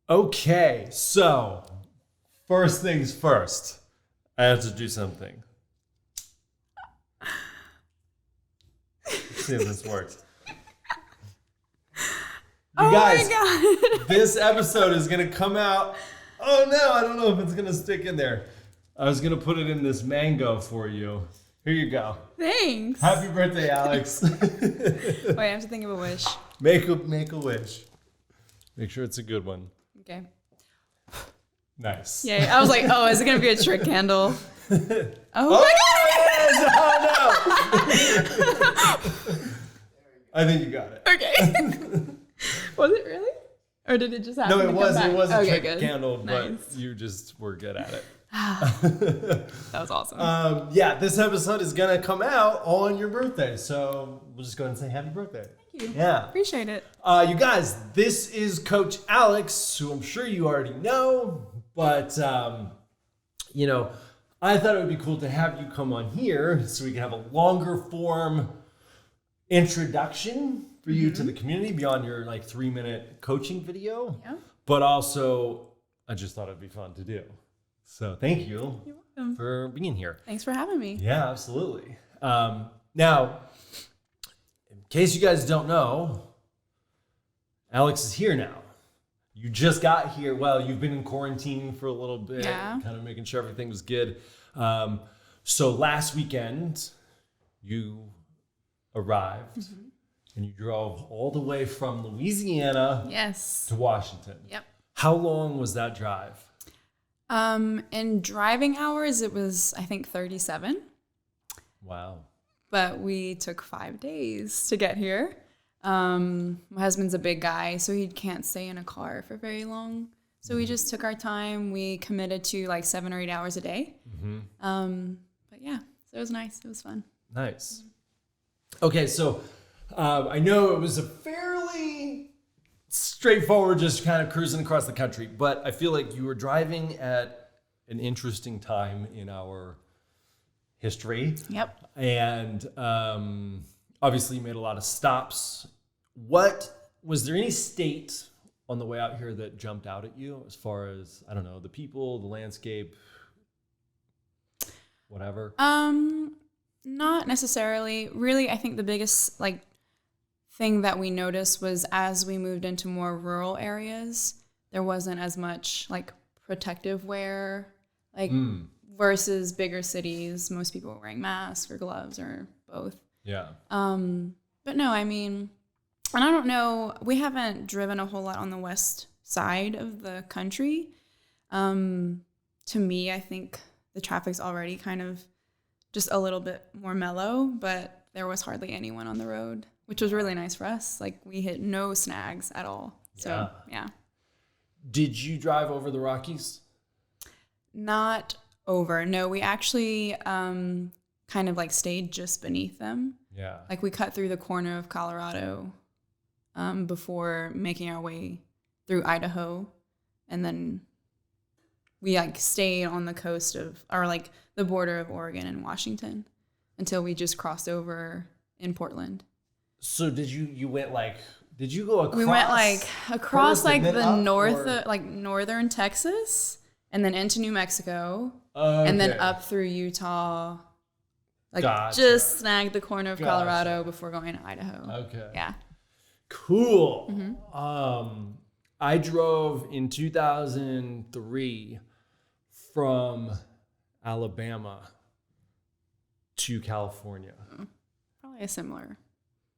Okay, so first things first, I have to do something. See if this works. You guys, my God. this episode is going to come out. Oh no, I don't know if it's going to stick in there. I was going to put it in this mango for you. Here you go. Thanks. Happy birthday, Alex. Wait, I have to think of a wish. Make a wish. Make sure it's a good one. Okay. Nice. Yeah, I was like, oh, is it going to be a trick candle? Oh Oh, my it is! Oh no! I think you got it. God. Okay. Was it really? Or did it just happen? No, it to come was. back? It was a Okay, trick good. candle, Nice. but you just were good at it. That was awesome. Yeah, this episode is gonna come out on your birthday, so we'll just go ahead and say happy birthday. Thank you. Yeah. Appreciate it. You guys, this is Coach Alex, who I'm sure you already know, but I thought it would be cool to have you come on here so we can have a longer form introduction for you to the community beyond your 3-minute coaching video. Yeah. But also, I just thought it'd be fun to do. So thank you You're welcome. for being here. Thanks for having me. Yeah, absolutely. Now, in case you guys don't know, Alex is here now. You just got here. Well, you've been in quarantine for a little bit, Yeah. kind of making sure everything was good. So last weekend, you arrived and you drove all the way from Louisiana Yes. to Washington. Yep. How long was that drive? In driving hours, it was, I think, 37. Wow. But we took 5 days to get here. My husband's a big guy, so he can't stay in a car for very long. So we just took our time. We committed to 7 or 8 hours a day. But yeah, so it was nice. It was fun. Nice. Okay, so I know it was a fairly straightforward, just kind of cruising across the country, but I feel like you were driving at an interesting time in our history. Yep. And obviously you made a lot of stops. Was there any state on the way out here that jumped out at you as far as, I don't know, the people, the landscape, whatever? Not necessarily. Really, I think the biggest thing that we noticed was as we moved into more rural areas, there wasn't as much protective wear, versus bigger cities. Most people were wearing masks or gloves or both. Yeah. But no, I mean, and I don't know, we haven't driven a whole lot on the west side of the country. To me, I think the traffic's already kind of just a little bit more mellow, but there was hardly anyone on the road, which was really nice for us. We hit no snags at all. So, yeah. Did you drive over the Rockies? Not over. No, we actually kind of stayed just beneath them. Yeah. We cut through the corner of Colorado before making our way through Idaho. And then we stayed on the coast of, or the border of Oregon and Washington until we just crossed over in Portland. So did you went did you go across? We went across first and then the up, north, or? Northern Texas and then into New Mexico and then up through Utah. Gotcha. Just snagged the corner of Gotcha. Colorado before going to Idaho. Okay. Yeah. Cool. I drove in 2003 from Alabama to California. Probably a similar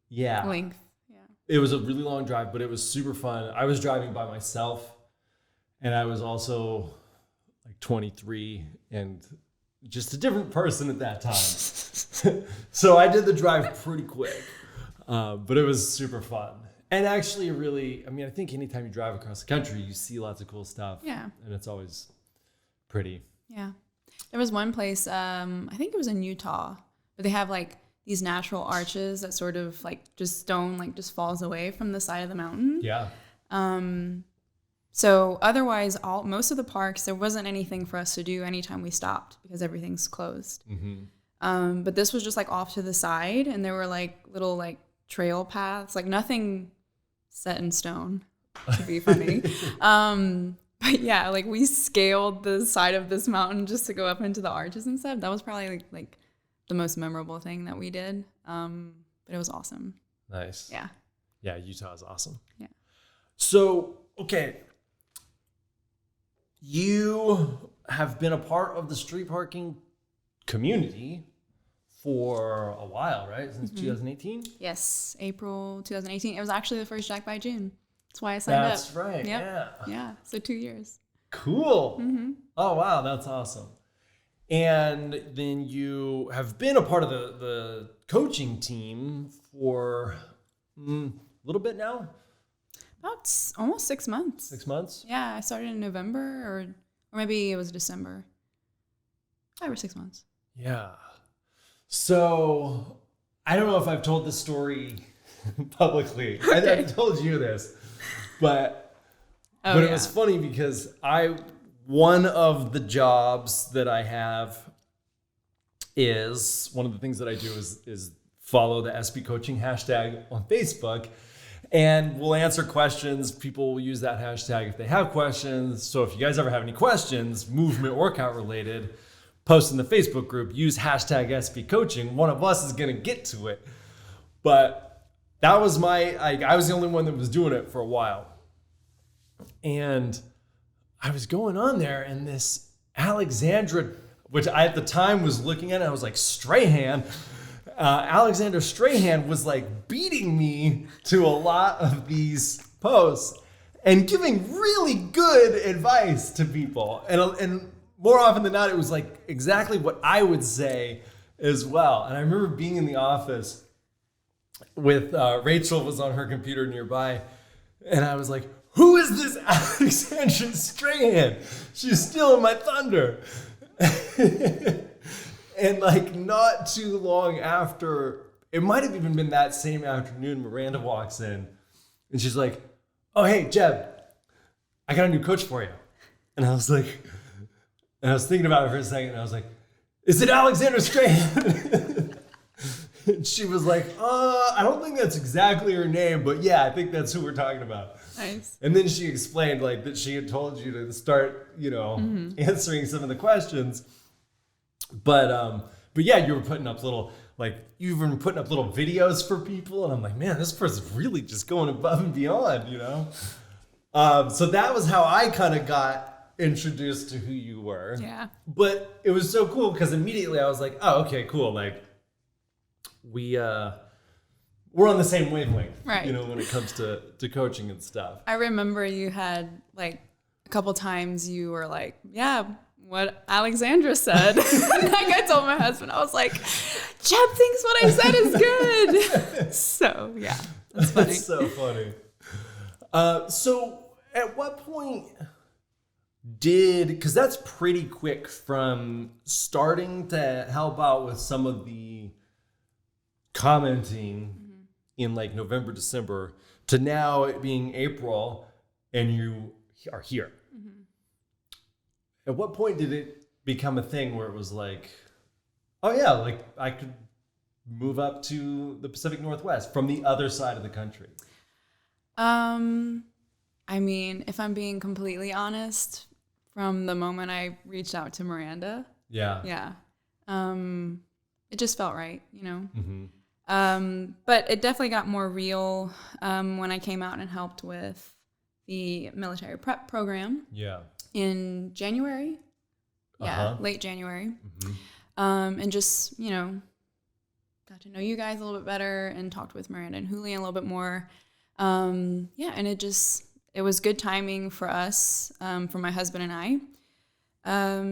Yeah. length. Yeah. It was a really long drive, but it was super fun. I was driving by myself, and I was also 23 and just a different person at that time. So I did the drive pretty quick, but it was super fun. And actually I think anytime you drive across the country, you see lots of cool stuff. Yeah. And it's always pretty. Yeah. There was one place, I think it was in Utah, but they have these natural arches that sort of just stone just falls away from the side of the mountain. Yeah. So otherwise, most of the parks, there wasn't anything for us to do anytime we stopped because everything's closed. But this was just off to the side, and there were little trail paths, nothing set in stone. to be funny. But yeah, like we scaled the side of this mountain just to go up into the arches and stuff. That was probably like the most memorable thing that we did. But it was awesome. Nice. Yeah. Yeah, Utah is awesome. Yeah. So, okay. You have been a part of the street parking community for a while, right? Since 2018? Yes, April 2018. It was actually the first Jack by June. That's why I signed up. That's right. Yep. Yeah. Yeah. So 2 years. Cool. Mm-hmm. Oh, wow. That's awesome. And then you have been a part of the coaching team for a little bit now? About almost 6 months. 6 months? Yeah, I started in November or maybe it was December. 5 or 6 months. Yeah. So I don't know if I've told this story publicly. Okay. I've told you this, but it was funny because one of the jobs that I have is one of the things that I do is follow the SB coaching hashtag on Facebook, and we'll answer questions. People will use that hashtag if they have questions. So if you guys ever have any questions, movement workout related, post in the Facebook group, use hashtag SB coaching. One of us is going to get to it. But that was I was the only one that was doing it for a while. And I was going on there, and this Alexandra, which I at the time was looking at, and I was like, Strahan. Alexander Strahan was like beating me to a lot of these posts and giving really good advice to people. And more often than not, it was like exactly what I would say as well. And I remember being in the office with Rachel was on her computer nearby, and I was like, who is this Alexandra Strahan? She's stealing my thunder. And like not too long after, it might have even been that same afternoon, Miranda walks in and she's like, oh, hey, Jeb, I got a new coach for you. And I was thinking about it for a second, and I was like, is it Alexander Strahan? And she was like, I don't think that's exactly her name, but yeah, I think that's who we're talking about. Nice. And then she explained like that she had told you to start, answering some of the questions. But yeah, you were putting up you've been putting up little videos for people, and I'm like, man, this person's really just going above and beyond, So that was how I kind of got introduced to who you were. Yeah. But it was so cool because immediately I was like, oh, okay, cool. Like we're on the same wavelength, right? When it comes to coaching and stuff. I remember you had like a couple times you were like, yeah, what Alexandra said. Like I told my husband, I was like, Jeb thinks what I said is good. So yeah, that's funny. That's so funny. So at what point because that's pretty quick from starting to help out with some of the commenting in like November, December to now it being April and you are here. At what point did it become a thing where it was like, oh yeah, like I could move up to the Pacific Northwest from the other side of the country? I mean, if I'm being completely honest, from the moment I reached out to Miranda, it just felt right, But it definitely got more real when I came out and helped with the military prep program. Yeah. In January. Yeah, late January. And just, got to know you guys a little bit better and talked with Miranda and Julian a little bit more. And it was good timing for us, for my husband and I,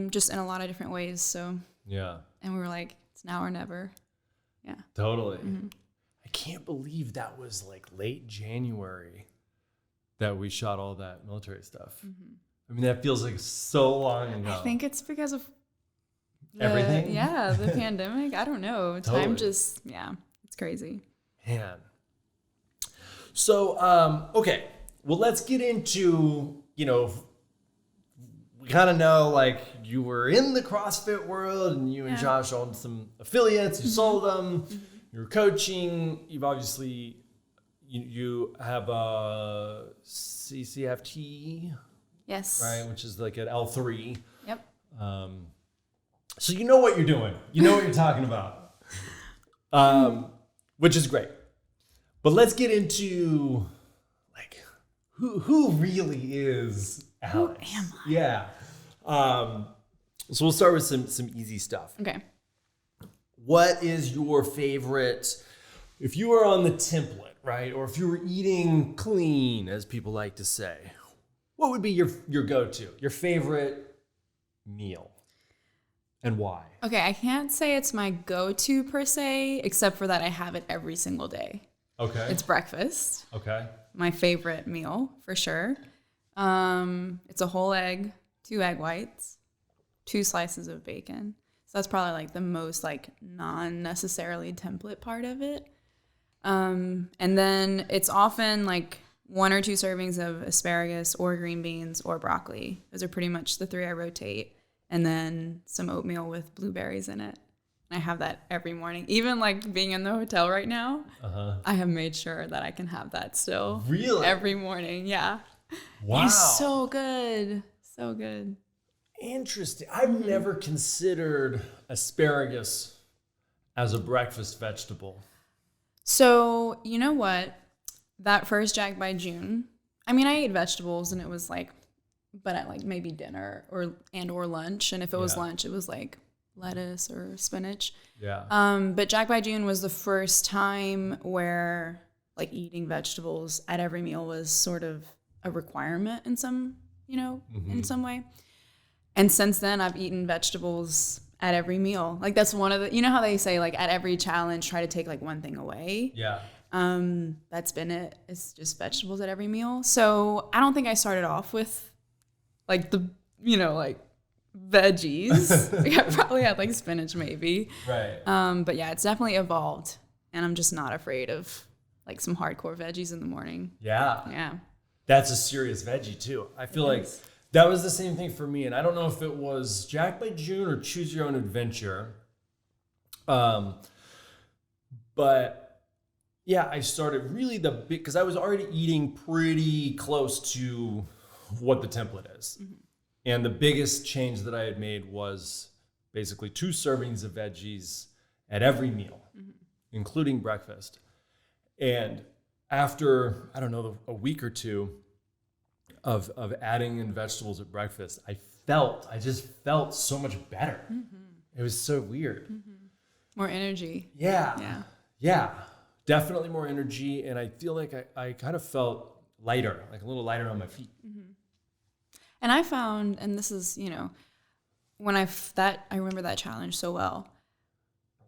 just in a lot of different ways. So, yeah. And we were like, it's now or never. Yeah. Totally. I can't believe that was like late January that we shot all that military stuff. I mean, that feels like so long ago. I think it's because of everything. Yeah, the pandemic. I don't know. Totally. Time just, it's crazy. Man. So, okay. Well, let's get into, we kind of know like you were in the CrossFit world and you and Josh owned some affiliates. You sold them. You were coaching. You've obviously, you have a CCFT, Yes. right? Which is like at L3. Yep. So you know what you're doing. You know what you're talking about, which is great. But let's get into like who really is Alex? Who am I? Yeah. So we'll start with some easy stuff. Okay. What is your favorite, if you were on the template, right? Or if you were eating clean, as people like to say, what would be your go-to, your favorite meal? And why? Okay, I can't say it's my go-to per se, except for that I have it every single day. Okay. It's breakfast. Okay. My favorite meal, for sure. It's a whole egg, 2 egg whites, 2 slices of bacon. So that's probably like the most like non-necessarily template part of it. And then it's often like 1 or 2 servings of asparagus or green beans or broccoli. Those are pretty much the 3 I rotate. And then some oatmeal with blueberries in it. And I have that every morning. Even like being in the hotel right now, I have made sure that I can have that still. Really? Every morning, yeah. Wow. It's so good. So good. Interesting. I've never considered asparagus as a breakfast vegetable. So, you know what? That first Jack by June, I mean, I ate vegetables and it was like, but at like maybe dinner or lunch. And if it was lunch, it was like lettuce or spinach. Yeah. But Jack by June was the first time where like eating vegetables at every meal was sort of a requirement in some, in some way. And since then I've eaten vegetables at every meal. Like that's one of the, you know how they say like at every challenge, try to take like one thing away. Yeah. That's been it. It's just vegetables at every meal. So I don't think I started off with like the, like veggies. Like, I probably had like spinach maybe. Right. But yeah, it's definitely evolved. And I'm just not afraid of like some hardcore veggies in the morning. Yeah. Yeah. That's a serious veggie too. I feel like that was the same thing for me. And I don't know if it was Jack by June or Choose Your Own Adventure. But yeah, I started really because I was already eating pretty close to what the template is. Mm-hmm. And the biggest change that I had made was basically 2 servings of veggies at every meal, including breakfast. And after, I don't know, a week or 2 of adding in vegetables at breakfast, I just felt so much better. Mm-hmm. It was so weird. Mm-hmm. More energy. Yeah. Definitely more energy. And I feel like I kind of felt lighter, like a little lighter on my feet. Mm-hmm. And I found, and this is, when I remember that challenge so well.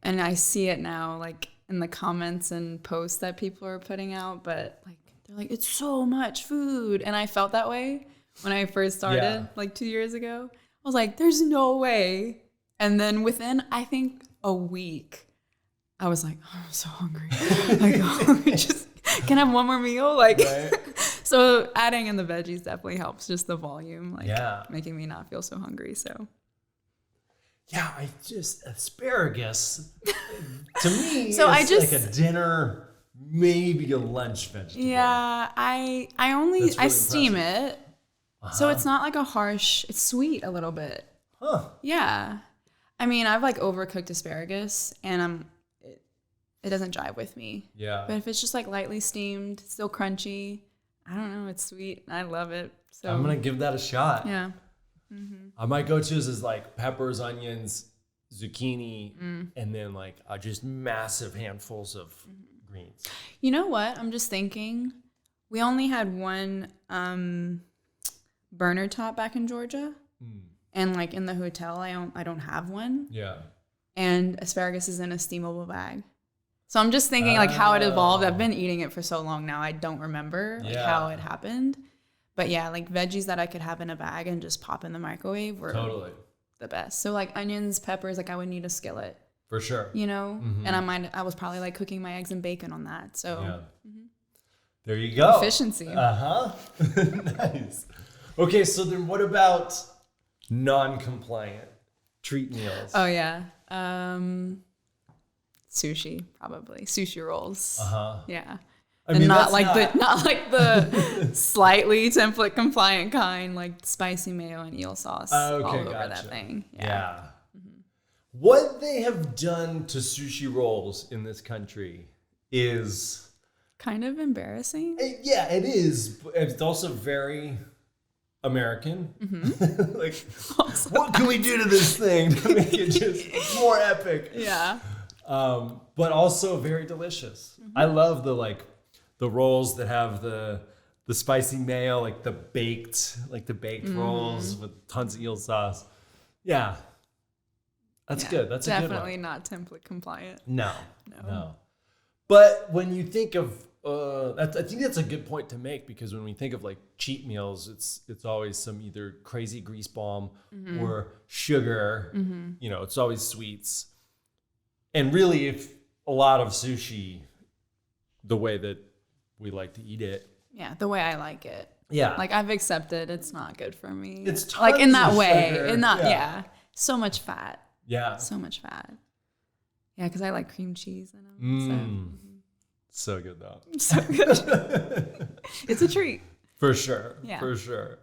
And I see it now, like in the comments and posts that people are putting out, but like, they're like, it's so much food. And I felt that way when I first started, like 2 years ago. I was like, there's no way. And then within, I think, a week, I was like, oh, I'm so hungry. Can I have one more meal? Like, right. So adding in the veggies definitely helps, just the volume, making me not feel so hungry. So. Yeah, asparagus, to me, so it's like a dinner, maybe a lunch vegetable. Yeah, I steam it. So it's not like it's sweet a little bit. Huh. Yeah. I mean, I've like overcooked asparagus and it doesn't jive with me. Yeah. But if it's just like lightly steamed, still crunchy, I don't know, it's sweet. I love it. So I'm going to give that a shot. Yeah. Mm-hmm. My go-tos is like peppers, onions, zucchini, and then like just massive handfuls of greens. You know what? I'm just thinking, we only had one burner top back in Georgia, and like in the hotel, I don't have one. Yeah. And asparagus is in a steamable bag. So I'm just thinking like how it evolved. I've been eating it for so long now, I don't remember how it happened. But yeah, like veggies that I could have in a bag and just pop in the microwave were the best. So like onions, peppers, like I would need a skillet. For sure. And I was probably like cooking my eggs and bacon on that. So there you go. Efficiency. Nice. Okay, so then what about non-compliant treat meals? Oh yeah. Sushi, probably. Sushi rolls. Yeah. I mean, and that's not like the slightly template compliant kind, like spicy mayo and eel sauce all over that thing. Yeah. What they have done to sushi rolls in this country is kind of embarrassing. Yeah, it is. But it's also very American. Like, what can we do to this thing to make it just more epic? Yeah. But also very delicious. I love the rolls that have the spicy mayo, like the baked rolls with tons of eel sauce. Yeah. That's good. That's definitely a good one. not template compliant. No. But when you think of, I think that's a good point to make, because when we think of like cheat meals, it's always some either crazy grease bomb or sugar. You know, it's always sweets. And really, if a lot of sushi, the way that we like to eat it. Yeah, the way I like it. Yeah. Like I've accepted it's not good for me. It's like in that tons of way. sugar. In that, so much fat. Yeah. So much fat. Yeah, because I like cream cheese in them. So good though. So good. It's a treat. For sure. Yeah. For sure.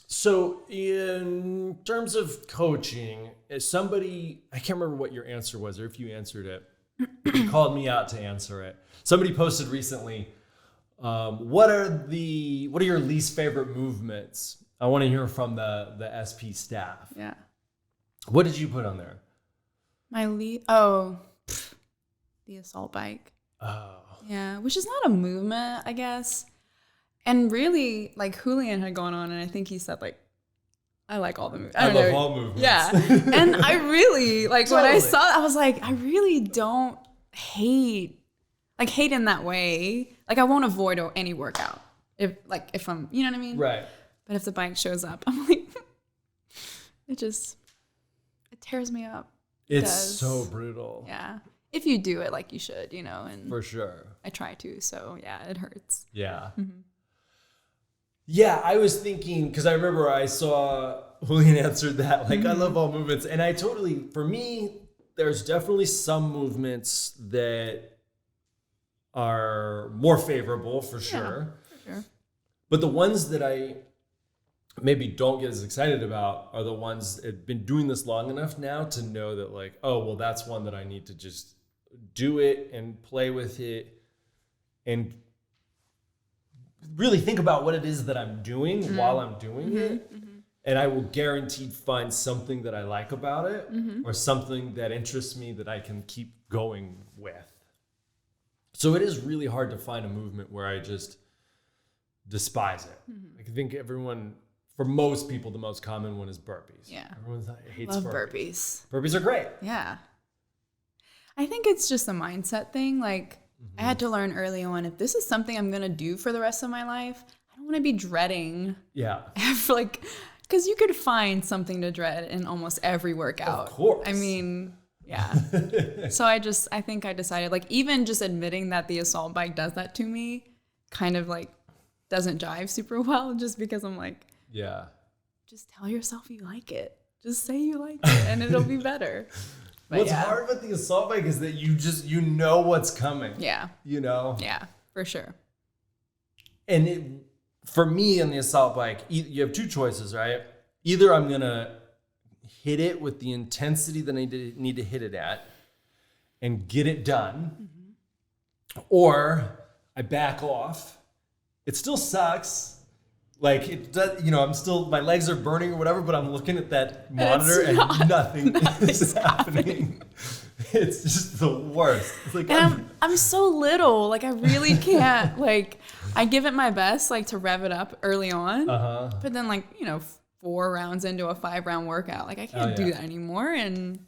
So in terms of coaching, is somebody, I can't remember what your answer was, or if you answered it, you called me out to answer it. Somebody posted recently, what are your least favorite movements? I want to hear from the SP staff. Yeah. What did you put on there? The assault bike. Oh. Yeah, which is not a movement, I guess. And really, like Julian had gone on, and I think he said like, I like all the movements. I love all movements. Yeah. And I really, like when I Totally. saw it, I was like, I really don't hate in that way. Like I won't avoid any workout if I'm, you know what I mean? Right. But if the bike shows up, I'm like, it tears me up. It's so brutal. Yeah. If you do it like you should, you know, and For sure. I try to, so yeah, it hurts. Yeah. Yeah, I was thinking, because I remember I saw Julian answered that, like, I love all movements. And for me, there's definitely some movements that are more favorable, for sure. Yeah, for sure. But the ones that I maybe don't get as excited about are the ones that have been doing this long enough now to know that, like, oh, well, that's one that I need to just do it and play with it and really think about what it is that I'm doing while I'm doing it. And I will guaranteed find something that I like about it or something that interests me that I can keep going with. So it is really hard to find a movement where I just despise it. I think for most people, the most common one is burpees. Yeah. Everyone hates Love burpees. burpees. Burpees are great. Yeah. I think it's just a mindset thing. Like I had to learn early on, if this is something I'm going to do for the rest of my life, I don't want to be dreading. Yeah. Because you could find something to dread in almost every workout. Of course. I mean, yeah. So I think I decided, like, even just admitting that the assault bike does that to me kind of like doesn't jive super well, just because I'm like, yeah. Just tell yourself you like it. Just say you like it and it'll be better. But What's hard with the assault bike is that you know what's coming. Yeah. You know? Yeah, for sure. And for me on the assault bike, you have two choices, right? Either I'm going to hit it with the intensity that I need to hit it at and get it done, or I back off. It still sucks. Like it does, my legs are burning or whatever, but I'm looking at that monitor and nothing is happening. It's just the worst. It's like, and I'm so little, like I really can't, like I give it my best, like to rev it up early on, but then 4 rounds into a 5-round workout, like I can't do that anymore. And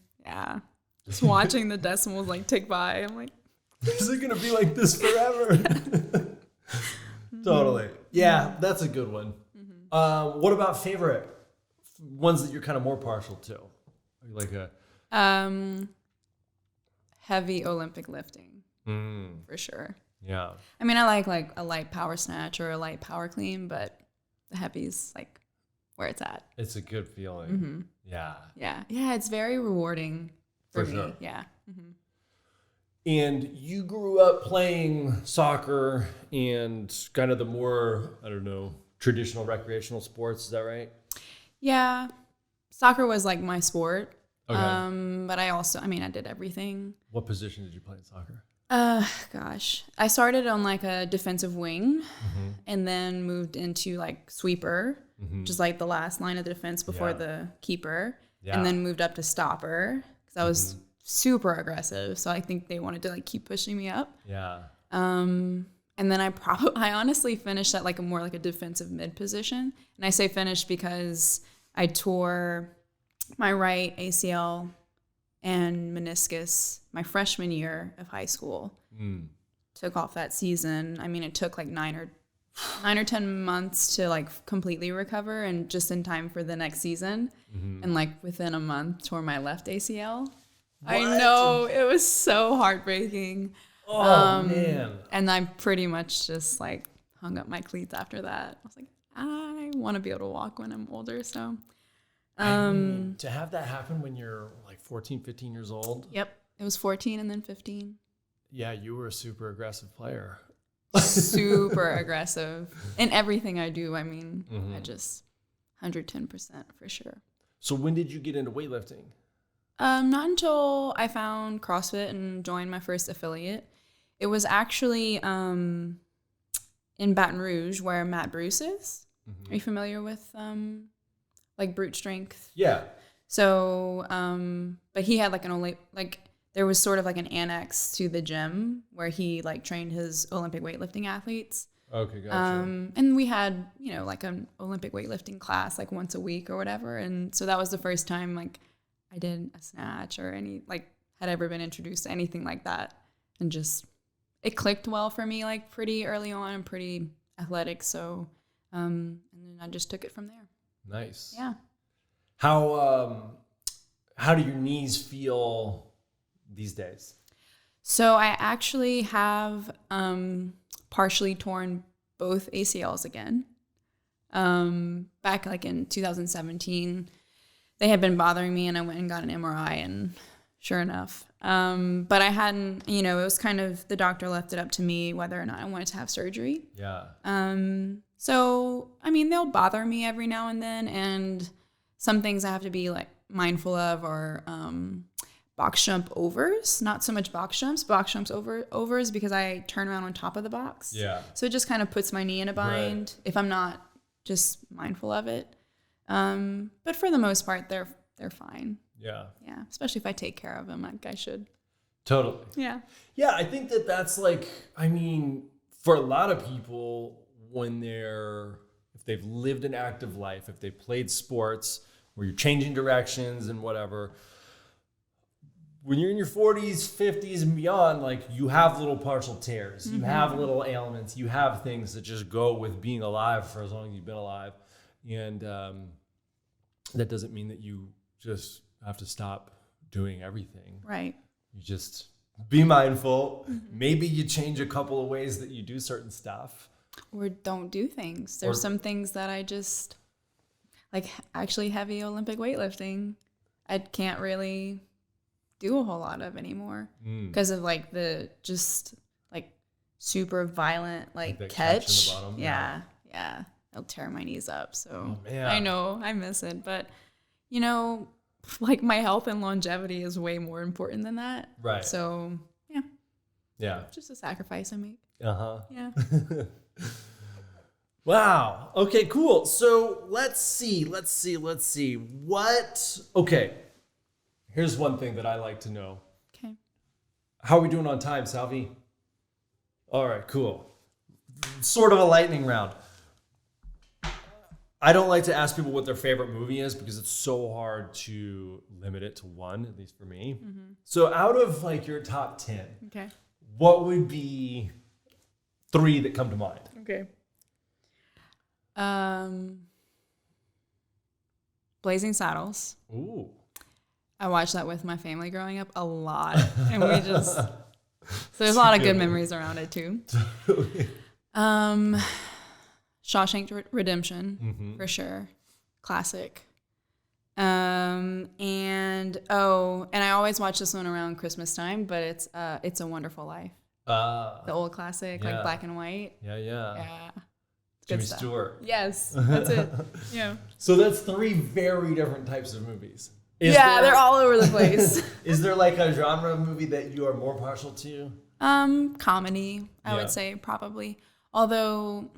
just watching the decimals like tick by, I'm like, is it gonna be like this forever? Totally. Yeah, that's a good one. What about favorite ones that you're kind of more partial to? Are you like a heavy Olympic lifting for sure. Yeah. I mean, I like a light power snatch or a light power clean, but the heavy's like where it's at. It's a good feeling. Yeah. Yeah. It's very rewarding for me. Sure. Yeah. And you grew up playing soccer and kind of the more, I don't know, traditional recreational sports. Is that right? Yeah. Soccer was like my sport. Okay. But I did everything. What position did you play in soccer? Gosh. I started on like a defensive wing and then moved into like sweeper, which is like the last line of the defense before the keeper. Yeah. And then moved up to stopper because I was super aggressive. So I think they wanted to like keep pushing me up. Yeah. And then I honestly finished at like a defensive mid position. And I say finished because I tore my right ACL and meniscus my freshman year of high school. Took off that season. I mean, it took like 9 or 10 months to like completely recover, and just in time for the next season. And like within a month tore my left ACL. What? I know, it was so heartbreaking. Oh man. And I pretty much just like hung up my cleats after that. I was like, I want to be able to walk when I'm older. So I mean, to have that happen when you're like 14, 15 years old. Yep. It was 14 and then 15. Yeah, you were a super aggressive player. Super aggressive in everything I do. I mean, I just 110% for sure. So when did you get into weightlifting? Not until I found CrossFit and joined my first affiliate. It was actually in Baton Rouge where Matt Bruce is. Are you familiar with like brute strength? Yeah. So, but he had like there was sort of like an annex to the gym where he like trained his Olympic weightlifting athletes. Okay, gotcha. And we had, like an Olympic weightlifting class like once a week or whatever. And so that was the first time like I did a snatch or had ever been introduced to anything like that. And just, it clicked well for me like pretty early on. I'm pretty athletic. So, and then I just took it from there. Nice. Yeah. How do your knees feel these days? So I actually have partially torn both ACLs again. Back like in 2017, they had been bothering me and I went and got an MRI and sure enough. But I hadn't, it was kind of, the doctor left it up to me whether or not I wanted to have surgery. Yeah. So, I mean, they'll bother me every now and then, and some things I have to be like mindful of are box jump overs, not so much box jumps overs because I turn around on top of the box. Yeah. So it just kind of puts my knee in a bind if I'm not just mindful of it. But for the most part, they're fine. Yeah. Yeah. Especially if I take care of them like I should. Totally. Yeah. Yeah. I think that's like, I mean, for a lot of people, if they've lived an active life, if they played sports where you're changing directions and whatever, when you're in your 40s, 50s and beyond, like you have little partial tears, you have little ailments, you have things that just go with being alive for as long as you've been alive. And that doesn't mean that you just have to stop doing everything. Right. You just be mindful. Maybe you change a couple of ways that you do certain stuff. Or don't do things. There's some things that I just, like actually heavy Olympic weightlifting, I can't really do a whole lot of anymore because of like the just like super violent like catch. In the bottom. Yeah. It'll tear my knees up. So man. I know I miss it, but like my health and longevity is way more important than that. Right. So yeah. Just a sacrifice I make. Uh-huh. Yeah. Wow. Okay, cool. So let's see. Okay. Here's one thing that I like to know. Okay. How are we doing on time, Salvi? All right, cool. Sort of a lightning round. I don't like to ask people what their favorite movie is because it's so hard to limit it to one, at least for me. So out of like your top 10, Okay. what would be 3 that come to mind? Okay. Blazing Saddles. Ooh. I watched that with my family growing up a lot. And we just, so there's a lot of good memories around it too. Shawshank Redemption, for sure. Classic. And I always watch this one around Christmas time, but It's a Wonderful Life. The old classic, like black and white. Yeah. It's Jimmy good stuff. Stewart. Yes, that's it. Yeah. So that's 3 very different types of movies. They're all over the place. Is there like a genre of movie that you are more partial to? Comedy, I would say probably. Although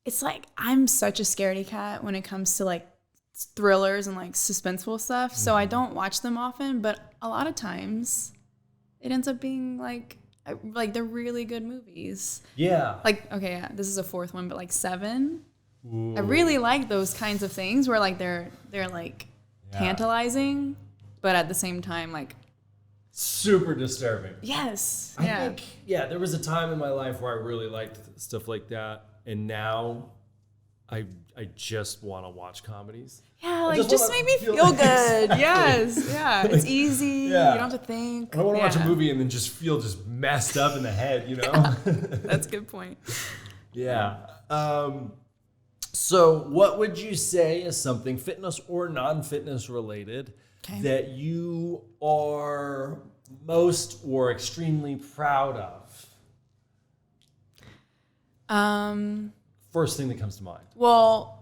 it's like I'm such a scaredy cat when it comes to like thrillers and like suspenseful stuff. So I don't watch them often, but a lot of times it ends up being like they're really good movies. Yeah. Like, okay, yeah, this is a 4th one, but like 7. Ooh. I really like those kinds of things where like they're like tantalizing, but at the same time like super disturbing. Yes. I think there was a time in my life where I really liked stuff like that, and now I just want to watch comedies. Yeah, like just make me feel good. Yes, yeah, it's easy. Yeah. You don't have to think. I don't want to watch a movie and then just feel just messed up in the head, you know? Yeah, that's a good point. Yeah. So what would you say is something fitness or non-fitness related that you are most or extremely proud of? First thing that comes to mind. Well,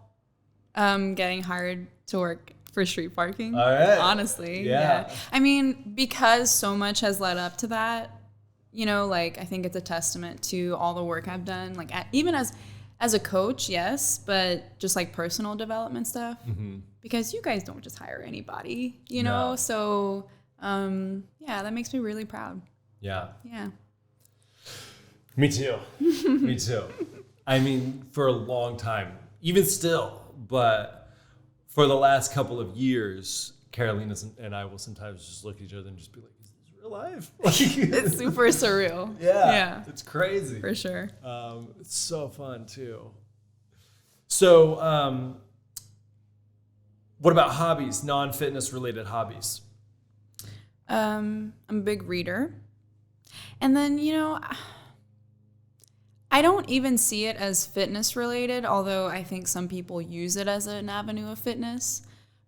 getting hired to work for street parking. All right. Honestly. Yeah. I mean, because so much has led up to that, you know, like I think it's a testament to all the work I've done, like even as a coach, yes, but just like personal development stuff, because you guys don't just hire anybody, you know? So, that makes me really proud. Yeah. Yeah. Me too. Me too. I mean, for a long time, even still, but for the last couple of years, Carolina and I will sometimes just look at each other and just be like, is this real life? It's super surreal. Yeah. It's crazy. For sure. It's so fun too. So, what about hobbies, non-fitness related hobbies? I'm a big reader. And then, you know, I don't even see it as fitness related, although I think some people use it as an avenue of fitness.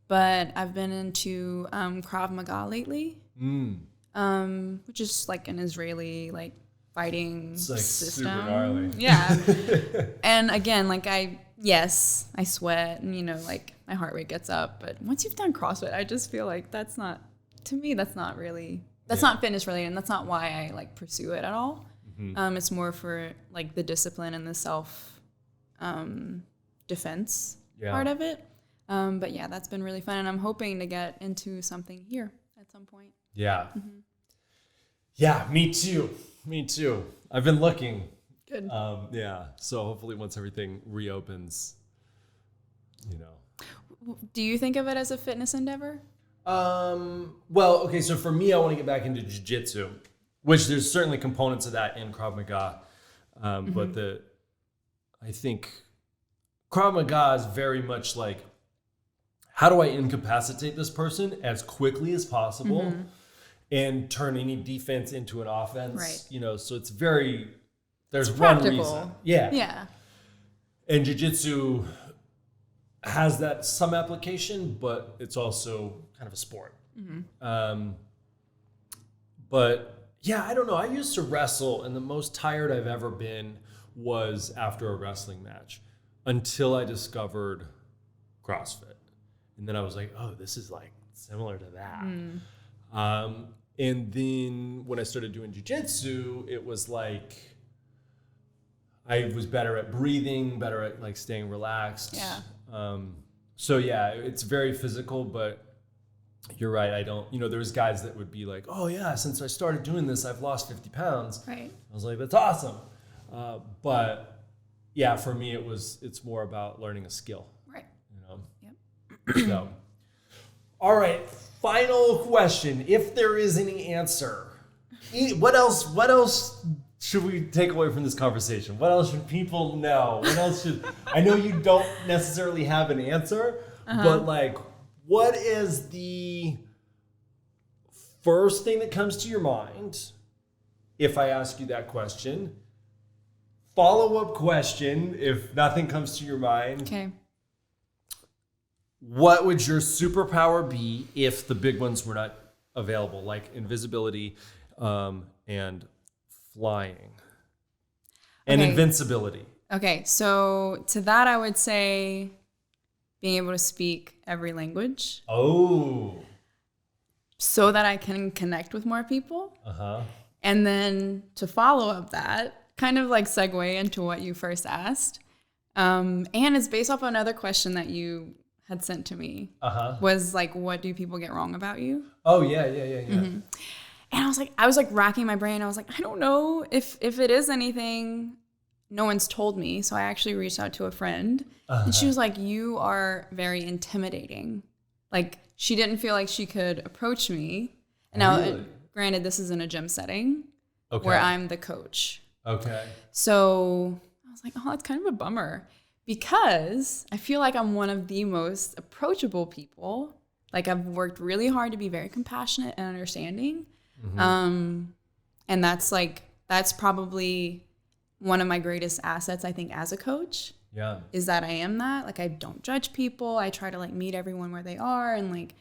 But I've been into Krav Maga lately, which is like an Israeli like fighting system. Super gnarly. Yeah. And again, like I sweat and, you know, like my heart rate gets up. But once you've done CrossFit, I just feel like that's not fitness related, and that's not why I like pursue it at all. It's more for like the discipline and the self defense part of it. But yeah, that's been really fun, and I'm hoping to get into something here at some point. Yeah. Yeah, me too. I've been looking. Good. So hopefully once everything reopens, you know. Do you think of it as a fitness endeavor? Well, okay, so for me, I want to get back into jiu-jitsu, which there's certainly components of that in Krav Maga. But I think Krav Maga is very much like, how do I incapacitate this person as quickly as possible and turn any defense into an offense? Right. You know, so it's very, there's practical. one reason. Yeah. Yeah. And jiu-jitsu has that some application, but it's also kind of a sport. But yeah, I don't know. I used to wrestle, and the most tired I've ever been was after a wrestling match until I discovered CrossFit. And then I was like, oh, this is like similar to that. And then when I started doing jiu-jitsu, it was like I was better at breathing, better at like staying relaxed. Yeah. So yeah, it's very physical, but you're right. I don't, there's guys that would be like, oh yeah, since I started doing this, I've lost 50 pounds. Right. I was like, that's awesome. But yeah, for me, it's more about learning a skill. Right. Yep. So, all right. Final question. If there is any answer, what else should we take away from this conversation? What else should people know? What else I know you don't necessarily have an answer, but like, what is the first thing that comes to your mind if I ask you that question? Follow-up question if nothing comes to your mind. Okay. what would your superpower be if the big ones were not available, like invisibility and flying and invincibility? Okay, so to that I would say being able to speak every language. Oh. So that I can connect with more people. Uh-huh. And then to follow up that, kind of like segue into what you first asked, and it's based off another question that you had sent to me, was like, what do people get wrong about you? Oh, yeah. Mm-hmm. And I was like racking my brain. I was like, I don't know if it is anything. No one's told me. So I actually reached out to a friend and she was like, you are very intimidating. Like, she didn't feel like she could approach me. And now, granted, this is in a gym setting where I'm the coach. Okay. So I was like, oh, that's kind of a bummer because I feel like I'm one of the most approachable people. Like, I've worked really hard to be very compassionate and understanding. Mm-hmm. And that's probably one of my greatest assets, I think, as a coach. Yeah. Is that I am that. Like, I don't judge people. I try to like meet everyone where they are. And like,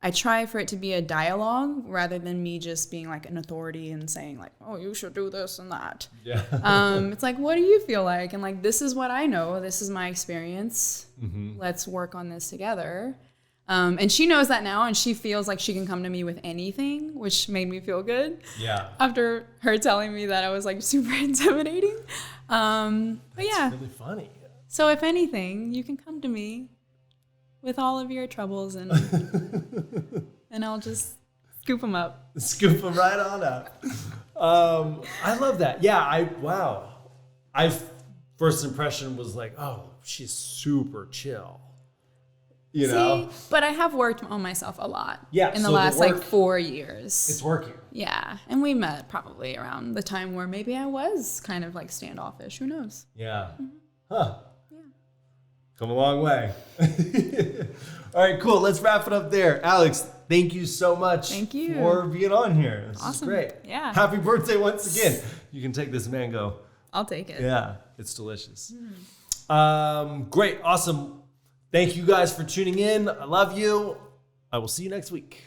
I try for it to be a dialogue rather than me just being like an authority and saying like, oh, you should do this and that. Yeah. It's like, what do you feel like? And like, this is what I know. This is my experience. Mm-hmm. Let's work on this together. And she knows that now, and she feels like she can come to me with anything, which made me feel good. Yeah. After her telling me that I was like super intimidating. But yeah. That's really funny. So if anything, you can come to me with all of your troubles and and I'll just scoop them up. Scoop them right on up. I love that. Yeah, I first impression was like, oh, she's super chill. You know? But I have worked on myself a lot in the so last like 4 years. It's working. Yeah. And we met probably around the time where maybe I was kind of like standoffish. Who knows? Yeah. Mm-hmm. Huh. Yeah. Come a long way. All right, cool. Let's wrap it up there. Alex, thank you so much for being on here. This is great. Yeah. Happy birthday once again. You can take this mango. I'll take it. Yeah, it's delicious. Great. Awesome. Thank you guys for tuning in. I love you. I will see you next week.